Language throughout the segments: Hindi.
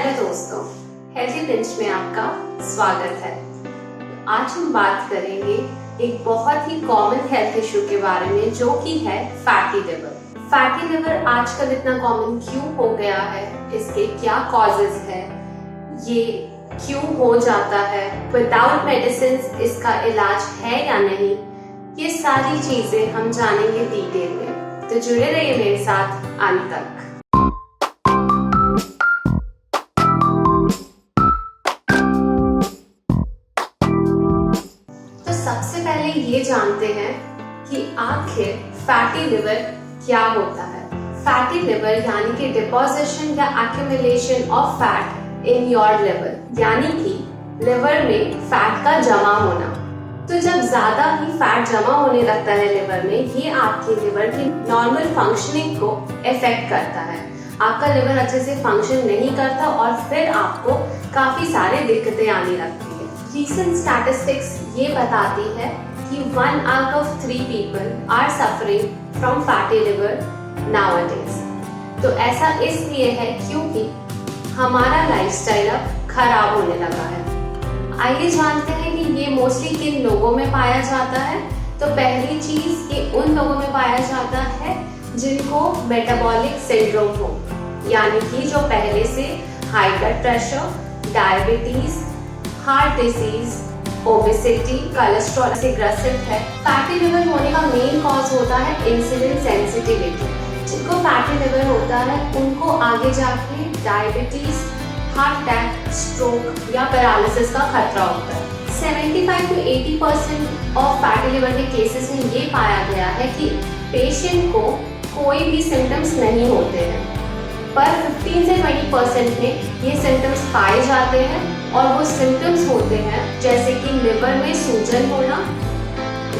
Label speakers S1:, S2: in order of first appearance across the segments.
S1: हेलो दोस्तों, हेल्दी पिंच में आपका स्वागत है। आज हम बात करेंगे एक बहुत ही कॉमन हेल्थ इशू के बारे में, जो कि है फैटी लिवर। फैटी लिवर आजकल इतना कॉमन क्यों हो गया है, इसके क्या कॉजेज है, ये क्यों हो जाता है, विदाउट मेडिसिन इसका इलाज है या नहीं, ये सारी चीजें हम जानेंगे डिटेल में। तो जुड़े रहिए मेरे साथ अंत तक। सबसे पहले ये जानते हैं कि आखिर फैटी लिवर क्या होता है। फैटी लिवर यानी कि डिपोजिशन या accumulation of fat in your liver, यानी कि लिवर में फैट का जमा होना। तो जब ज्यादा ही फैट जमा होने लगता है लिवर में, ये आपके लिवर की नॉर्मल फंक्शनिंग को इफेक्ट करता है। आपका लिवर अच्छे से फंक्शन नहीं करता और फिर आपको काफी सारे दिक्कतें आने लगती है। Recent statistics ये बताती है कि 1 out of 3 people are suffering from fatty liver nowadays। तो ऐसा इसलिए है क्योंकि हमारा लाइफस्टाइल अब खराब होने लगा है। आइए जानते हैं कि ये मोस्टली किन लोगों में पाया जाता है। तो पहली चीज, ये उन लोगों में पाया जाता है जिनको मेटाबॉलिक सिंड्रोम हो, यानी कि जो पहले से high blood pressure, diabetes, heart disease, obesity, cholesterol से ग्रसित है। फैटी लिवर होने का मेन कॉज होता है इंसुलिन सेंसिटिविटी। जिनको फैटी लिवर होता है उनको आगे जाके डायबिटीज, हार्ट अटैक, स्ट्रोक या पैरालिसिस का खतरा होता है। 75 to 80% ऑफ फैटी लिवर के केसेस में ये पाया गया है कि पेशेंट को कोई भी सिम्टम्स नहीं होते हैं, पर 15 से 20% में ये सिम्टम्स पाए जाते हैं। और वो सिम्टम्स होते हैं जैसे कि लिवर में सूजन होना,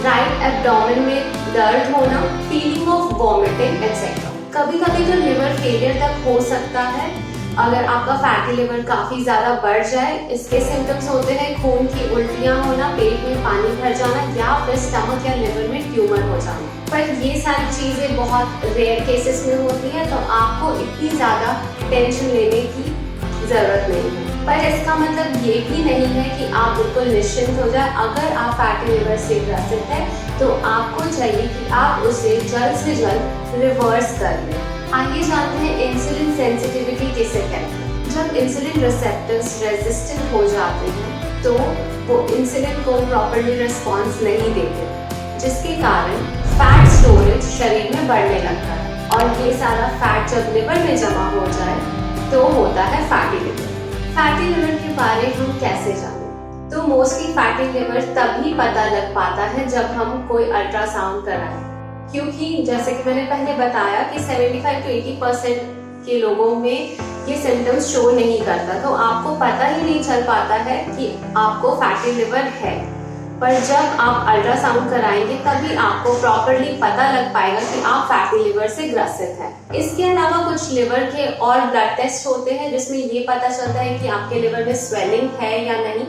S1: राइट एब्डोमेन में दर्द होना, फीलिंग ऑफ वॉमिटिंग एक्सेट्रा। कभी कभी तो लिवर फेलियर तक हो सकता है अगर आपका फैटी लिवर काफी ज्यादा बढ़ जाए। इसके सिम्टम्स होते हैं खून की उल्टियां होना, पेट में पानी भर जाना या फिर स्टमक या लिवर में ट्यूमर हो जाना। पर ये सारी चीजें बहुत रेयर केसेस में होती है, तो आपको इतनी ज्यादा टेंशन लेने की जरूरत नहीं है। पर इसका मतलब ये भी नहीं है कि आप बिल्कुल निश्चिंत हो जाए। अगर आप फैटी लिवर से ग्रसित है तो आपको चाहिए कि आप उसे जल्द से जल्द रिवर्स कर लें। आइए जानते हैं इंसुलिन सेंसिटिविटी किसे कहते हैं। जब इंसुलिन रिसेप्टर्स रेजिस्टेंट हो जाते हैं तो वो इंसुलिन को प्रॉपर्ली रिस्पॉन्स नहीं देते, जिसके कारण फैट स्टोरेज शरीर में बढ़ने लगता है। और ये सारा फैट जब लिवर में जमा हो जाए तो होता है फैटी लिवर। फैटी लिवर के बारे हम कैसे जानें? तो मोस्टली फैटी लिवर तभी पता लग पाता है जब हम कोई अल्ट्रासाउंड कराएं, क्योंकि जैसे कि मैंने पहले बताया कि 75 to 80% के लोगों में ये सिम्टम्स शो नहीं करता, तो आपको पता ही नहीं चल पाता है कि आपको फैटी लिवर है। पर जब आप अल्ट्रासाउंड कराएंगे तभी आपको प्रॉपर्ली पता लग पाएगा कि आप फैटी लिवर से ग्रसित हैं। इसके अलावा कुछ लिवर के और ब्लड टेस्ट होते हैं जिसमें ये पता चलता है कि आपके लिवर में स्वेलिंग है या नहीं,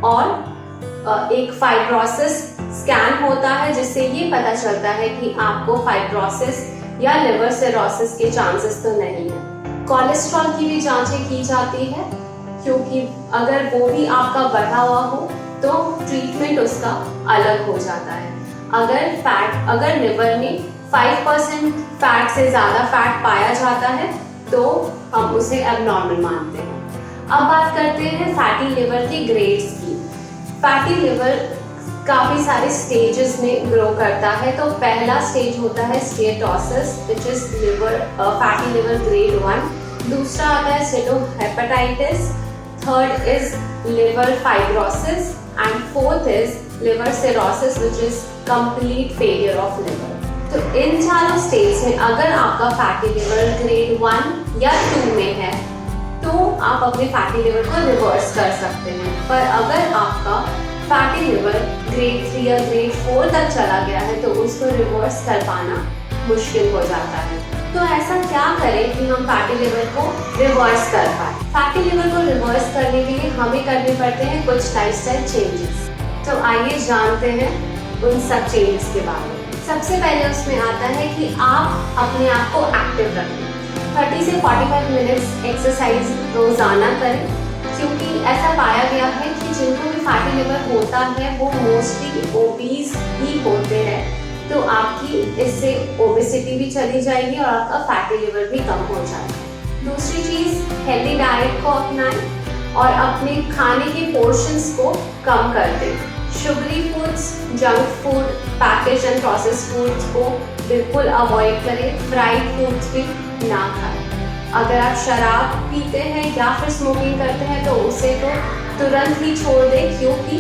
S1: और एक फाइब्रोसिस स्कैन होता है जिससे ये पता चलता है कि आपको फाइब्रोसिस या लिवर सिरोसिस के चांसेस तो नहीं है। कोलेस्ट्रॉल की भी जांचें की जाती है, क्योंकि अगर वो भी आपका बढ़ा हुआ हो तो ट्रीटमेंट उसका अलग हो जाता है। अगर लिवर में 5% फैट से ज्यादा फैट पाया जाता है तो हम उसे एबनॉर्मल मानते हैं। अब बात करते हैं फैटी लिवर के ग्रेड्स की। फैटी लिवर काफी सारे स्टेजेस में ग्रो करता है। तो पहला स्टेज होता है steatosis, which is fatty liver grade 1। दूसरा आता है steatohepatitis, third is liver fibrosis and fourth is liver cirrhosis, which is complete failure of liver। तो इन चारों स्टेज में अगर आपका फैटी लिवर ग्रेड 1 या 2 में है तो आप अपने फैटी लिवर को रिवर्स कर सकते हैं। पर अगर आपका फैटी लिवर ग्रेड 3 या ग्रेड 4 तक चला गया है तो उसको रिवर्स कर पाना मुश्किल हो जाता है। तो ऐसा क्या करें कि हम फैटी लिवर को रिवर्स कर पाए? फैटी लिवर को रिवर्स करने के लिए हमें करने पड़ते हैं कुछ लाइफस्टाइल चेंजेस। तो आइए जानते हैं उन सब चेंजेस के बारे में। सबसे पहले उसमें आता है कि आप अपने आप को एक्टिव रखें। 30 से 45 मिनट्स एक्सरसाइज रोजाना करें, क्योंकि ऐसा पाया गया है कि जिनको भी फैटी लिवर होता है वो मोस्टली ओबीज ही होते हैं। तो आपकी इससे ओबेसिटी भी चली जाएगी और आपका फैटी लिवर भी कम हो जाएगा। दूसरी चीज, हेल्दी डाइट को अपनाएं और अपने खाने के पोर्शंस को कम कर दें। Sugary foods, junk food, package and process foods को बिल्कुल अवॉइड करें। फ्राइड फूड्स भी ना खाएं। अगर आप शराब पीते हैं या फिर स्मोकिंग करते हैं तो उसे तो तुरंत ही छोड़ दें, क्योंकि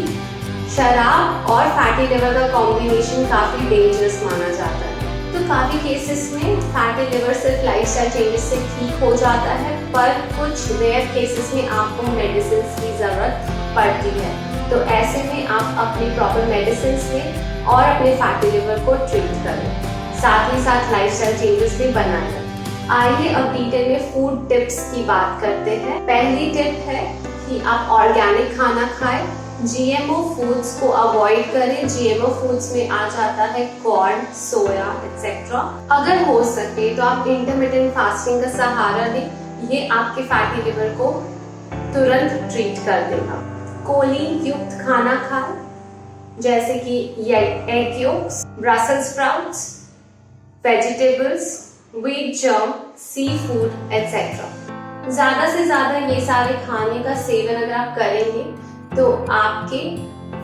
S1: शराब और फैटी लिवर का कॉम्बिनेशन काफ़ी डेंजरस माना जाता है। तो काफ़ी केसेस में फैटी लिवर सिर्फ लाइफस्टाइल चेंजेस से ठीक हो जाता है, पर कुछ रेयर केसेस में आपको मेडिसिन की ज़रूरत पड़ती है। तो ऐसे में आप अपनी प्रॉपर मेडिसिन लें और अपने फैटी लिवर को ट्रीट करें, साथ ही साथ लाइफस्टाइल चेंजेस भी बनाए रखें। आइए अब डिटेल में फूड टिप्स की बात करते हैं। पहली टिप है कि आप ऑर्गेनिक खाना खाएं, जीएमओ फूड्स को अवॉइड करें। जीएमओ फूड्स में आ जाता है कॉर्न, सोया एक्सेट्रा। अगर हो सके तो आप इंटरमिटेंट फास्टिंग का सहारा लें, ये आपके फैटी लिवर को तुरंत ट्रीट कर देगा। कोलिन युक्त खाना खाएं, जैसे कि egg yolks, Brussels sprouts, vegetables, wheat germ, sea food etcetera. ज्यादा से ज्यादा ये सारे खाने का सेवन अगर आप करेंगे तो आपके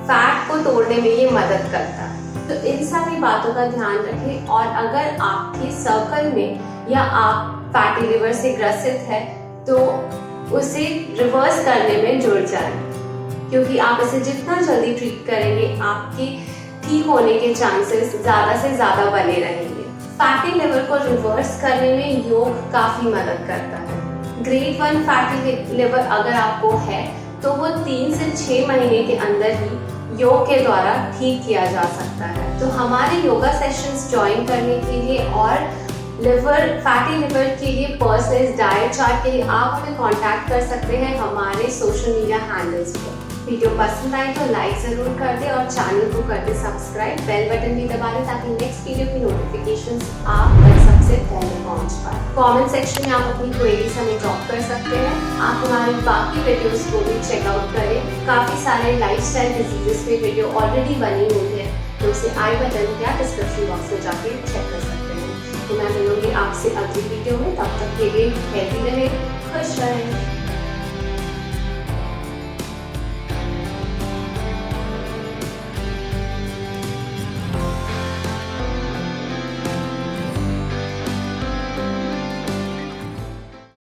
S1: फैट को तोड़ने में ये मदद करता है। तो इन सारी बातों का ध्यान रखें। और अगर आपके सर्कल में या आप फैटी लिवर से ग्रसित है तो उसे रिवर्स करने में जुड़ जाएं, क्योंकि आप इसे जितना जल्दी ट्रीट करेंगे आपके ठीक होने के चांसेस ज्यादा से ज्यादा बने रहेंगे। फैटी लिवर को रिवर्स करने में योग काफी मदद करता है। ग्रेड 1 फैटी लिवर अगर आपको है तो वो 3 से 6 महीने के अंदर ही योग के द्वारा ठीक किया जा सकता है। तो हमारे योगा सेशंस ज्वाइन करने के लिए और फैटी लिवर के लिए पर्सनलाइज्ड डाइट चार्ट के लिए आप हमें कांटेक्ट कर सकते हैं हमारे सोशल मीडिया हैंडल्स पर। वीडियो पसंद आए तो लाइक जरूर कर दे और चैनल को कर दे सब्सक्राइब, बेल बटन भी दबा दें ताकि नेक्स्ट वीडियो की नोटिफिकेशंस आप तक सबसे पहले पहुंच पाए। कमेंट सेक्शन में आप अपनी क्वेरीज हमें ड्रॉप कर सकते हैं। आप हमारे बाकी वीडियोस को भी चेकआउट करें। काफ़ी सारे लाइफस्टाइल डिजीजेस पे वीडियो ऑलरेडी बनी हुई है, तो उसे आई बटन या डिस्क्रिप्शन बॉक्स में जाके चेक कर सकते हैं। तो मैं मिलूंगी आपसे अगली वीडियो में, तब तक के लिए हेल्दी रहें, खुश रहें।